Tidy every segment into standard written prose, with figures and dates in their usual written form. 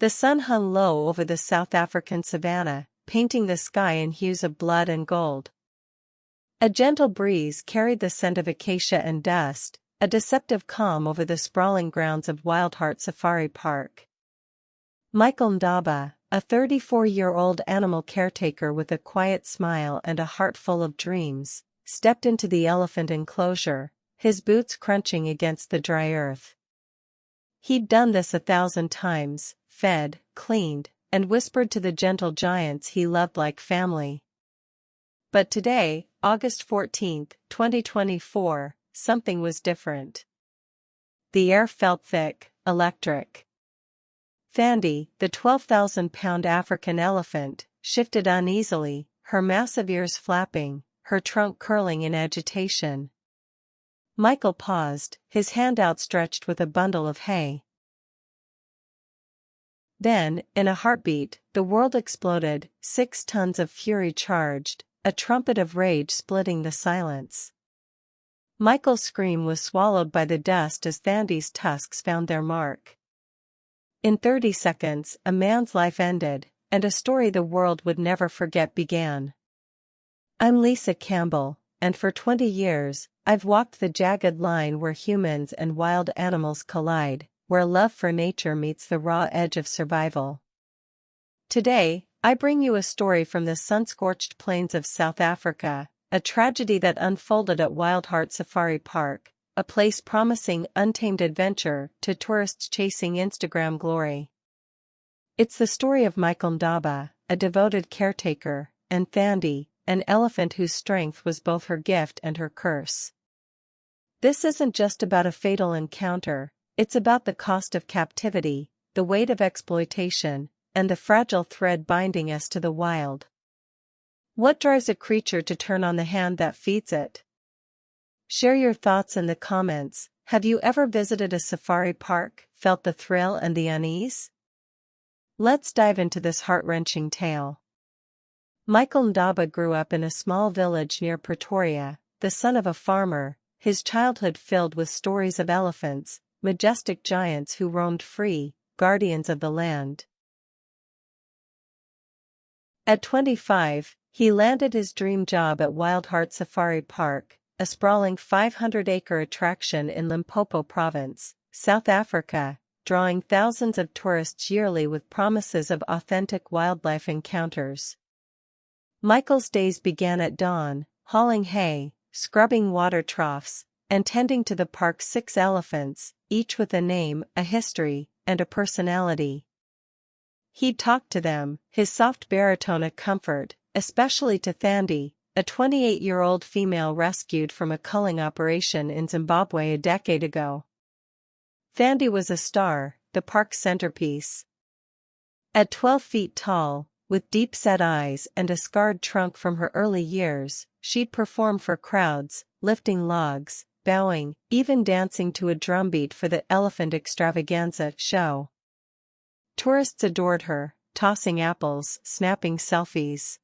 The sun hung low over the South African savanna, painting the sky in hues of blood and gold. A gentle breeze carried the scent of acacia and dust, a deceptive calm over the sprawling grounds of WildHeart Safari Park. Michael Ndaba, a 34-year-old animal caretaker with a quiet smile and a heart full of dreams, stepped into the elephant enclosure, his boots crunching against the dry earth. He'd done this 1,000 times, fed, cleaned, and whispered to the gentle giants he loved like family. But today, August 14, 2024, something was different. The air felt thick, electric. Thandi, the 12,000-pound African elephant, shifted uneasily, her massive ears flapping, her trunk curling in agitation. Michael paused, his hand outstretched with a bundle of hay. Then, in a heartbeat, the world exploded, 6 tons of fury charged, a trumpet of rage splitting the silence. Michael's scream was swallowed by the dust as Thandi's tusks found their mark. In 30 seconds, a man's life ended, and a story the world would never forget began. I'm Lisa Campbell, and for 20 years, I've walked the jagged line where humans and wild animals collide, where love for nature meets the raw edge of survival. Today, I bring you a story from the sun-scorched plains of South Africa, a tragedy that unfolded at WildHeart Safari Park, a place promising untamed adventure to tourists chasing Instagram glory. It's the story of Michael Ndaba, a devoted caretaker, and Thandi, an elephant whose strength was both her gift and her curse. This isn't just about a fatal encounter, it's about the cost of captivity, the weight of exploitation, and the fragile thread binding us to the wild. What drives a creature to turn on the hand that feeds it? Share your thoughts in the comments. Have you ever visited a safari park, felt the thrill and the unease? Let's dive into this heart-wrenching tale. Michael Ndaba grew up in a small village near Pretoria, the son of a farmer, his childhood filled with stories of elephants, majestic giants who roamed free, guardians of the land. At 25, he landed his dream job at WildHeart Safari Park, a sprawling 500-acre attraction in Limpopo Province, South Africa, drawing thousands of tourists yearly with promises of authentic wildlife encounters. Michael's days began at dawn, hauling hay, scrubbing water troughs, and tending to the park's 6 elephants, each with a name, a history, and a personality. He'd talk to them, his soft baritone a comfort, especially to Thandi, a 28-year-old female rescued from a culling operation in Zimbabwe a decade ago. Thandi was a star, the park's centerpiece. At 12 feet tall, with deep-set eyes and a scarred trunk from her early years, she'd perform for crowds, lifting logs, bowing, even dancing to a drumbeat for the Elephant Extravaganza show. Tourists adored her, tossing apples, snapping selfies.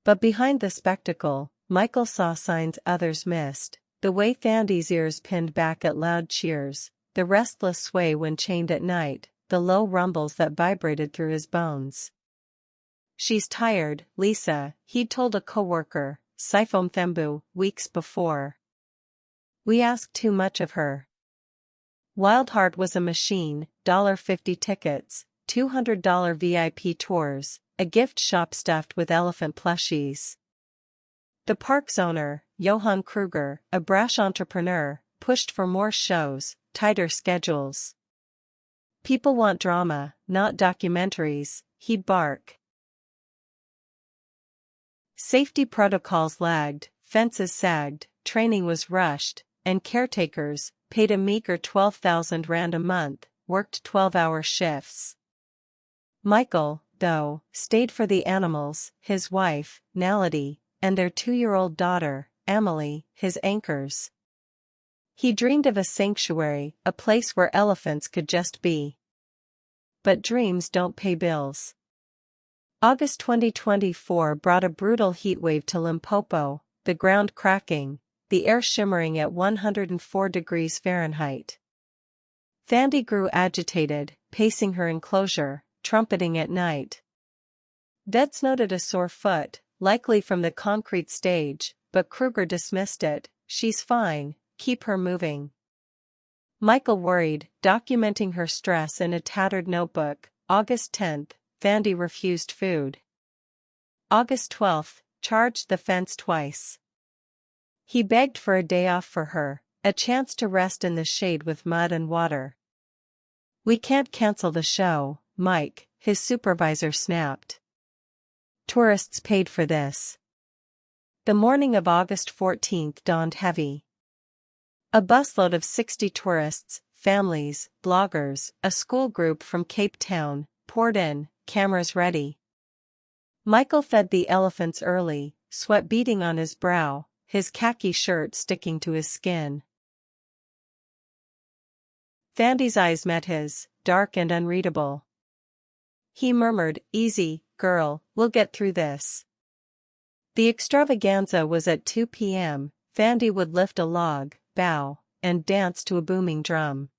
But behind the spectacle, Michael saw signs others missed, the way Thandi's ears pinned back at loud cheers, the restless sway when chained at night, the low rumbles that vibrated through his bones. She's tired, Lisa, he'd told a coworker, Sifo Mthembu, weeks before. We asked too much of her. WildHeart was a machine, $50 tickets, $200 VIP tours, a gift shop stuffed with elephant plushies. The park's owner, Johan Kruger, a brash entrepreneur, pushed for more shows, tighter schedules. People want drama, not documentaries, he'd bark. Safety protocols lagged, fences sagged, training was rushed, and caretakers, paid a meager 12,000 rand a month, worked 12-hour shifts. Michael, though, stayed for the animals, his wife, Naledi, and their 2-year-old daughter, Amelie, his anchors. He dreamed of a sanctuary, a place where elephants could just be. But dreams don't pay bills. August 2024 brought a brutal heatwave to Limpopo, the ground cracking, the air shimmering at 104 degrees Fahrenheit. Thandi grew agitated, pacing her enclosure, trumpeting at night. Vets noted a sore foot, likely from the concrete stage, but Kruger dismissed it. "She's fine, keep her moving." Michael worried, documenting her stress in a tattered notebook. August 10th, Vandy refused food. August 12th, charged the fence twice. He begged for a day off for her, a chance to rest in the shade with mud and water. "We can't cancel the show, Mike," his supervisor snapped. Tourists paid for this. The morning of August 14th dawned heavy. A busload of 60 tourists, families, bloggers, a school group from Cape Town, poured in, cameras ready. Michael fed the elephants early, sweat beading on his brow, his khaki shirt sticking to his skin. Vandy's eyes met his, dark and unreadable. He murmured, "Easy, girl, we'll get through this." The extravaganza was at 2 p.m. Vandy would lift a log, bow, and dance to a booming drum.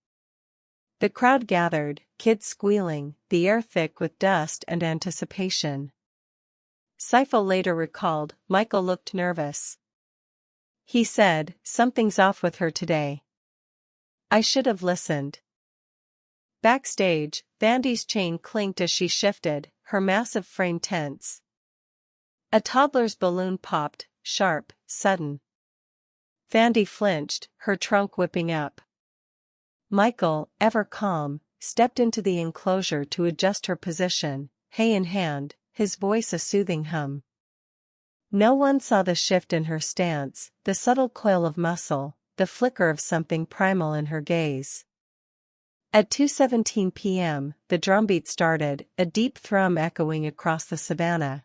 The crowd gathered, kids squealing, the air thick with dust and anticipation. Seifel later recalled, "Michael looked nervous. He said, 'Something's off with her today. I should have listened.'" Backstage, Vandy's chain clinked as she shifted, her massive frame tense. A toddler's balloon popped, sharp, sudden. Vandy flinched, her trunk whipping up. Michael, ever calm, stepped into the enclosure to adjust her position, hay in hand, his voice a soothing hum. No one saw the shift in her stance, the subtle coil of muscle, the flicker of something primal in her gaze. At 2:17 p.m., the drumbeat started, a deep thrum echoing across the savannah.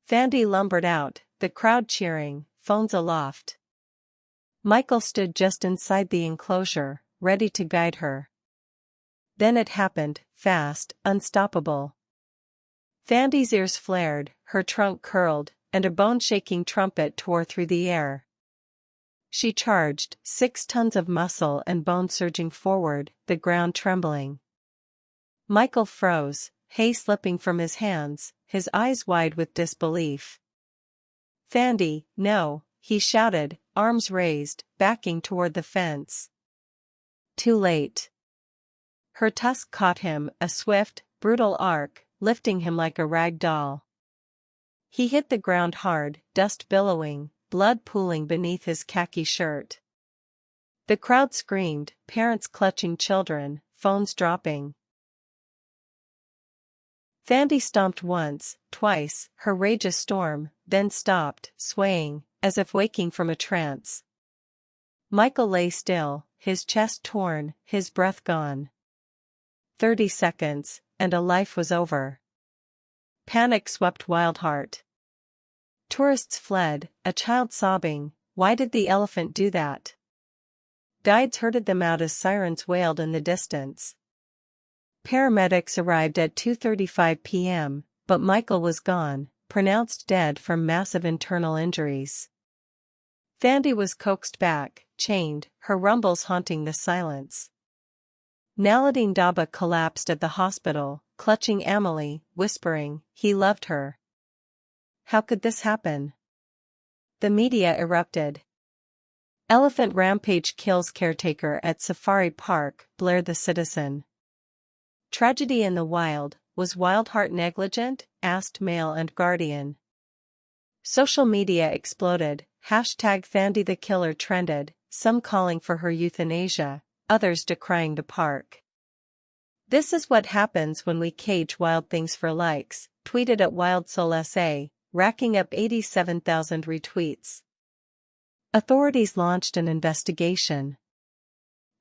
Vandy lumbered out, the crowd cheering, phones aloft. Michael stood just inside the enclosure, ready to guide her. Then it happened, fast, unstoppable. Vandy's ears flared, her trunk curled, and a bone-shaking trumpet tore through the air. She charged, 6 tons of muscle and bone surging forward, the ground trembling. Michael froze, hay slipping from his hands, his eyes wide with disbelief. "Vandy, no," he shouted, arms raised, backing toward the fence. Too late. Her tusk caught him, a swift, brutal arc, lifting him like a rag doll. He hit the ground hard, dust billowing, blood pooling beneath his khaki shirt. The crowd screamed, parents clutching children, phones dropping. Vandy stomped once, twice, her rage a storm, then stopped, swaying, as if waking from a trance. Michael lay still, his chest torn, his breath gone. 30 seconds, and a life was over. Panic swept WildHeart. Tourists fled, a child sobbing, "Why did the elephant do that?" Guides herded them out as sirens wailed in the distance. Paramedics arrived at 2:35 p.m., but Michael was gone, pronounced dead from massive internal injuries. Vandy was coaxed back, chained, her rumbles haunting the silence. Naladine Daba collapsed at the hospital, clutching Amelie, whispering, "He loved her." How could this happen? The media erupted. "Elephant Rampage kills caretaker at Safari Park," blared the Citizen. "Tragedy in the wild, was WildHeart negligent?" asked Mail and Guardian. Social media exploded, #Vandy the Killer trended, some calling for her euthanasia, others decrying the park. "This is what happens when we cage wild things for likes," tweeted at WildSoulSA, racking up 87,000 retweets. Authorities launched an investigation.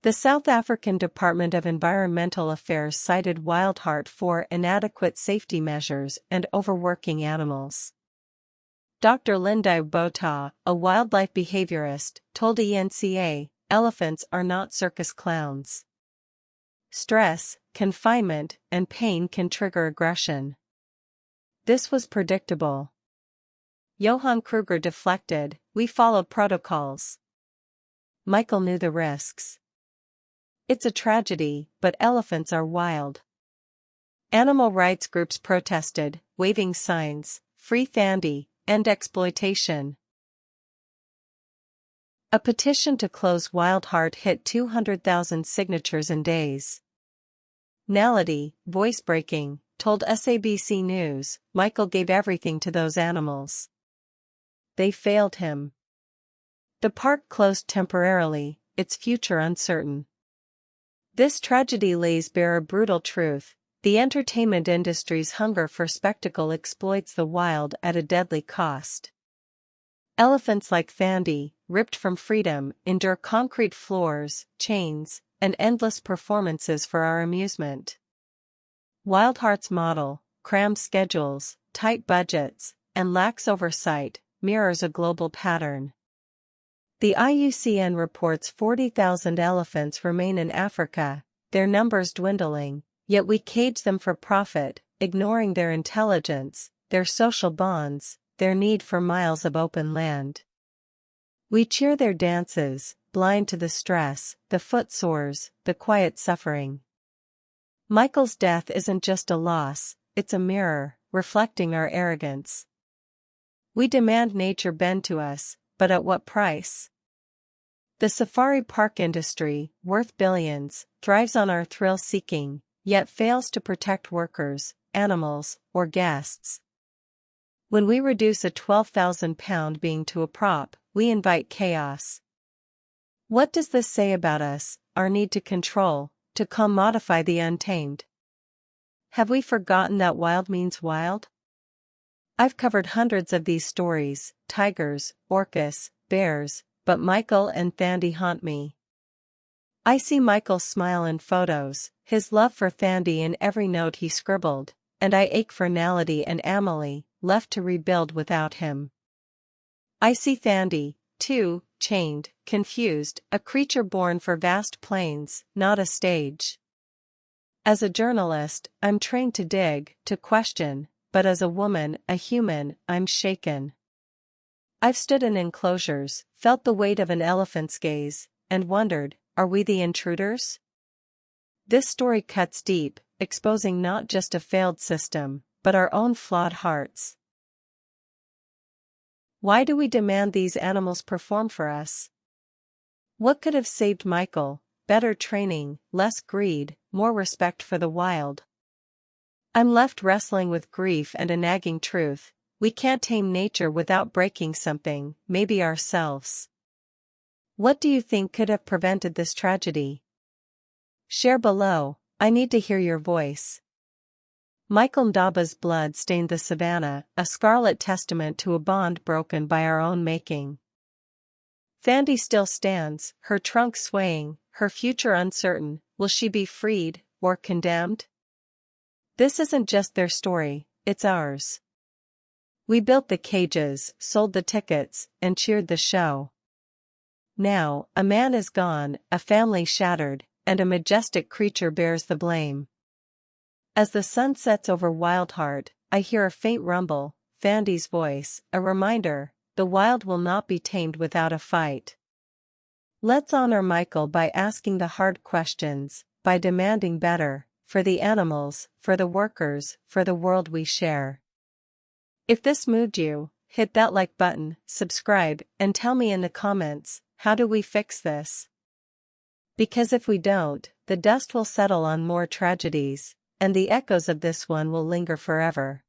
The South African Department of Environmental Affairs cited WildHeart for inadequate safety measures and overworking animals. Dr. Lindai Botha, a wildlife behaviorist, told ENCA, "Elephants are not circus clowns. Stress, confinement, and pain can trigger aggression. This was predictable." Johann Kruger deflected, "We followed protocols. Michael knew the risks." It's a tragedy, but elephants are wild. Animal rights groups protested, waving signs, "Free Thandi, End Exploitation." A petition to close WildHeart hit 200,000 signatures in days. Naledi, voice-breaking, told SABC News, Michael gave everything to those animals. They failed him. The park closed temporarily, its future uncertain. This tragedy lays bare a brutal truth: the entertainment industry's hunger for spectacle exploits the wild at a deadly cost. Elephants like Thandi, ripped from freedom, endure concrete floors, chains, and endless performances for our amusement. WildHeart's model, crammed schedules, tight budgets, and lax oversight, mirrors a global pattern. The IUCN reports 40,000 elephants remain in Africa, their numbers dwindling, yet we cage them for profit, ignoring their intelligence, their social bonds, their need for miles of open land. We cheer their dances, blind to the stress, the foot sores, the quiet suffering. Michael's death isn't just a loss, it's a mirror, reflecting our arrogance. We demand nature bend to us, but at what price? The safari park industry, worth billions, thrives on our thrill-seeking, yet fails to protect workers, animals, or guests. When we reduce a 12,000-pound being to a prop, we invite chaos. What does this say about us, our need to control, to commodify the untamed? Have we forgotten that wild means wild? I've covered hundreds of these stories: tigers, orcas, bears, but Michael and Thandi haunt me. I see Michael's smile in photos, his love for Thandi in every note he scribbled, and I ache for Naledi and Amelie, left to rebuild without him. I see Thandi, too, chained, confused, a creature born for vast plains, not a stage. As a journalist, I'm trained to dig, to question, but as a woman, a human, I'm shaken. I've stood in enclosures, felt the weight of an elephant's gaze, and wondered, are we the intruders? This story cuts deep, exposing not just a failed system, but our own flawed hearts. Why do we demand these animals perform for us? What could have saved Michael? Better training, less greed, more respect for the wild. I'm left wrestling with grief and a nagging truth: we can't tame nature without breaking something, maybe ourselves. What do you think could have prevented this tragedy? Share below, I need to hear your voice. Michael Ndaba's blood stained the savannah, a scarlet testament to a bond broken by our own making. Thandi still stands, her trunk swaying, her future uncertain. Will she be freed, or condemned? This isn't just their story, it's ours. We built the cages, sold the tickets, and cheered the show. Now, a man is gone, a family shattered, and a majestic creature bears the blame. As the sun sets over WildHeart, I hear a faint rumble, Thandi's voice, a reminder: the wild will not be tamed without a fight. Let's honor Michael by asking the hard questions, by demanding better, for the animals, for the workers, for the world we share. If this moved you, hit that like button, subscribe, and tell me in the comments, how do we fix this? Because if we don't, the dust will settle on more tragedies, and the echoes of this one will linger forever.